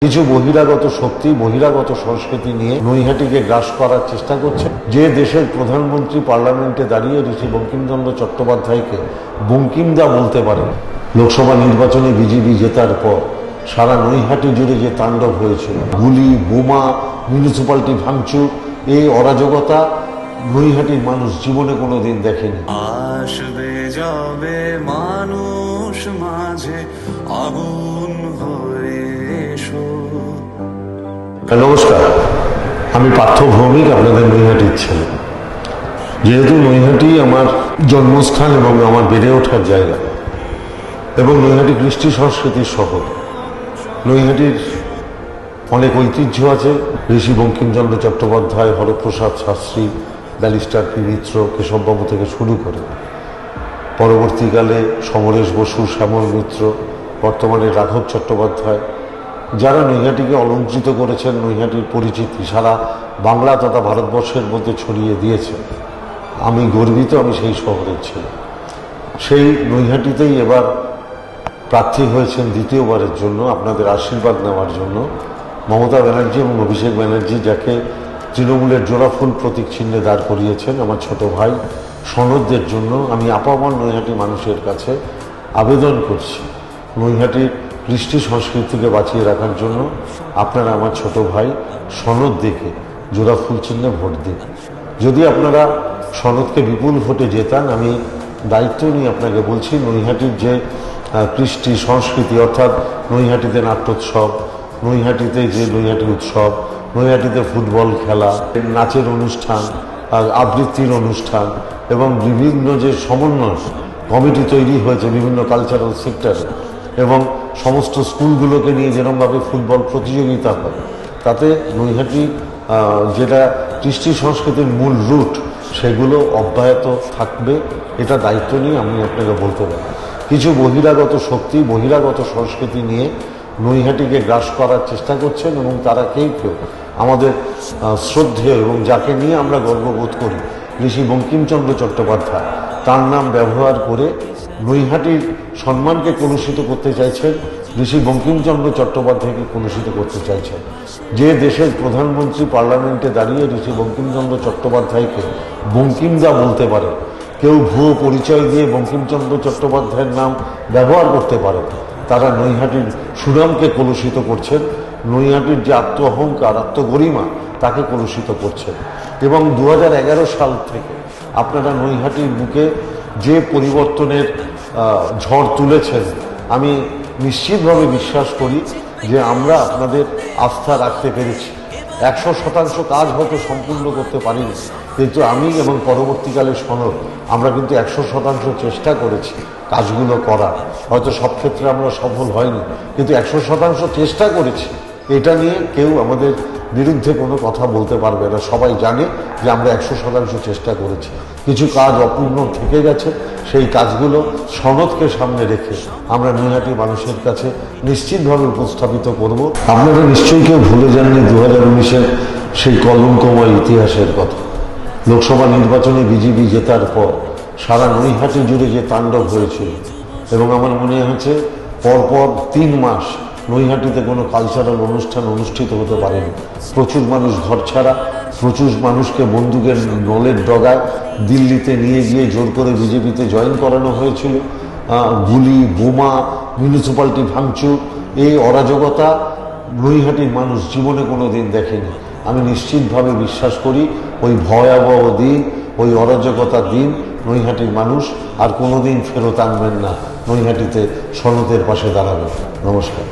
কিছু বহিরাগত শক্তি বহিরাগত সংস্কৃতি নিয়ে নৈহাটিকে গ্রাস করার চেষ্টা করছে। যে দেশের প্রধানমন্ত্রী পার্লামেন্টে দাঁড়িয়ে ঋষি বঙ্কিমচন্দ্র চট্টোপাধ্যায়কে বঙ্কিমদা বলতে পারে, লোকসভা নির্বাচনে বিজেপি জেতার পর সারা নৈহাটি জুড়ে যে তাণ্ডব হয়েছিল, গুলি, বোমা, মিউনিসিপ্যালিটি ভাঙচুর, এই অরাজকতা নৈহাটির মানুষ জীবনে কোনোদিন দেখেনি। আসবে যাবে মানুষ মাঝে আগুন হয়ে এসো। নমস্কার, আমি পার্থ ভৌমিক, আপনাদের নৈহাটির ছেলে। যেহেতু নৈহাটি আমার জন্মস্থান এবং আমার বেড়ে ওঠার জায়গা এবং নৈহাটি কৃষ্টি সংস্কৃতির শহর, নৈহাটির অনেক ঐতিহ্য আছে। ঋষি বঙ্কিমচন্দ্র চট্টোপাধ্যায়, হরপ্রসাদ শাস্ত্রী, ব্যারিস্টার পি মিত্র, কেশববাবু থেকে শুরু করে পরবর্তীকালে সমরেশ বসু, শ্যামল মিত্র, বর্তমানে রাঘব চট্টোপাধ্যায়, যারা নৈহাটিকে অলঙ্কৃত করেছেন, নৈহাটির পরিচিতি সারা বাংলা তথা ভারতবর্ষের মধ্যে ছড়িয়ে দিয়েছেন। আমি গর্বিত, আমি সেই শহরের ছেলে। সেই নৈহাটিতেই এবার প্রার্থী হয়েছেন দ্বিতীয়বারের জন্য আপনাদের আশীর্বাদ নেওয়ার জন্য মমতা ব্যানার্জি এবং অভিষেক ব্যানার্জি, যাকে তৃণমূলের জোড়াফুল প্রতীক চিহ্নে দাঁড় করিয়েছেন। আমার ছোট ভাই সনদদের জন্য আমি আপামর নৈহাটি মানুষের কাছে আবেদন করছি, নৈহাটির কৃষ্টি সংস্কৃতিকে বাঁচিয়ে রাখার জন্য আপনারা আমার ছোট ভাই সনদ দেখে জোড়াফুল চিহ্নে ভোট দিন। যদি আপনারা সনদকে বিপুল ভোটে জেতান, আমি দায়িত্ব নিয়ে আপনাকে বলছি, নৈহাটির যে কৃষ্টি সংস্কৃতি, অর্থাৎ নৈহাটিতে নাট্যোৎসব, নৈহাটিতে যে নৈহাটি উৎসব, নৈহাটিতে ফুটবল খেলা, নাচের অনুষ্ঠান, আবৃত্তির অনুষ্ঠান এবং বিভিন্ন যে সমন্বয় কমিটি তৈরি হয়েছে বিভিন্ন কালচারাল সেক্টরে, এবং সমস্ত স্কুলগুলোকে নিয়ে যেরকমভাবে ফুটবল প্রতিযোগিতা হয়, তাতে নৈহাটি যেটা কৃষ্টি সংস্কৃতির মূল রুট, সেগুলো অব্যাহত থাকবে। এটা দায়িত্ব নিয়ে আমি আপনাকে বলতে পারি। কিছু বহিরাগত শক্তি বহিরাগত সংস্কৃতি নিয়ে নৈহাটিকে গ্রাস করার চেষ্টা করছেন এবং তারা কেউ আমাদের শ্রদ্ধেয় এবং যাকে নিয়ে আমরা গর্ববোধ করি, ঋষি বঙ্কিমচন্দ্র চট্টোপাধ্যায়, তার নাম ব্যবহার করে নৈহাটির সম্মানকে কলুষিত করতে চাইছেন, ঋষি বঙ্কিমচন্দ্র চট্টোপাধ্যায়কে কলুষিত করতে চাইছেন। যে দেশের প্রধানমন্ত্রী পার্লামেন্টে দাঁড়িয়ে ঋষি বঙ্কিমচন্দ্র চট্টোপাধ্যায়কে বঙ্কিমদা বলতে পারে, কেউ ভুয়ো পরিচয় দিয়ে বঙ্কিমচন্দ্র চট্টোপাধ্যায়ের নাম ব্যবহার করতে পারে, তারা নৈহাটির সুনামকে কলুষিত করছেন, নৈহাটির যে আত্ম অহংকার, আত্মগরিমা, তাকে কলুষিত করছেন। এবং 2011 সাল থেকে আপনারা নৈহাটির বুকে যে পরিবর্তনের ঝড় তুলেছেন, আমি নিশ্চিতভাবে বিশ্বাস করি যে আমরা আপনাদের আস্থা রাখতে পেরেছি। 100% কাজ হয়তো সম্পূর্ণ করতে পারিনি, কিন্তু আমি এবং পরবর্তীকালে সনদ, আমরা কিন্তু 100% চেষ্টা করেছি কাজগুলো করার। হয়তো সব ক্ষেত্রে আমরা সফল হয়নি, কিন্তু 100% চেষ্টা করেছি। এটা নিয়ে কেউ আমাদের বিরুদ্ধে কোনো কথা বলতে পারবে না। সবাই জানে যে আমরা 100% চেষ্টা করেছি। কিছু কাজ অপূর্ণ থেকে গেছে, সেই কাজগুলো সনদকে সামনে রেখে আমরা নৈহাটি মানুষের কাছে নিশ্চিতভাবে উপস্থাপিত করব। আপনারা নিশ্চয়ই কেউ ভুলে যাননি 2019-এর সেই কলঙ্কময় ইতিহাসের কথা। লোকসভা নির্বাচনে বিজেপি জেতার পর সারা নৈহাটি জুড়ে যে তাণ্ডব হয়েছিল, এবং আমার মনে হয়েছে পরপর 3 মাস নৈহাটিতে কোনো কালচারাল অনুষ্ঠান অনুষ্ঠিত হতে পারেনি। প্রচুর মানুষ ঘরছাড়া, প্রচুর মানুষকে বন্দুকের নলের ডগায় দিল্লিতে নিয়ে গিয়ে জোর করে বিজেপিতে জয়েন করানো হয়েছিল। গুলি, বোমা, মিউনিসিপ্যালিটি ভাঙচুর, এই অরাজকতা নৈহাটির মানুষ জীবনে কোনো দিন দেখেনি। আমি নিশ্চিতভাবে বিশ্বাস করি ওই ভয়াবহ দিন, ওই অরাজকতার দিন নৈহাটির মানুষ আর কোনো দিন ফেরত আনবেন না। নৈহাটিতে সনদের পাশে দাঁড়াবেন। নমস্কার।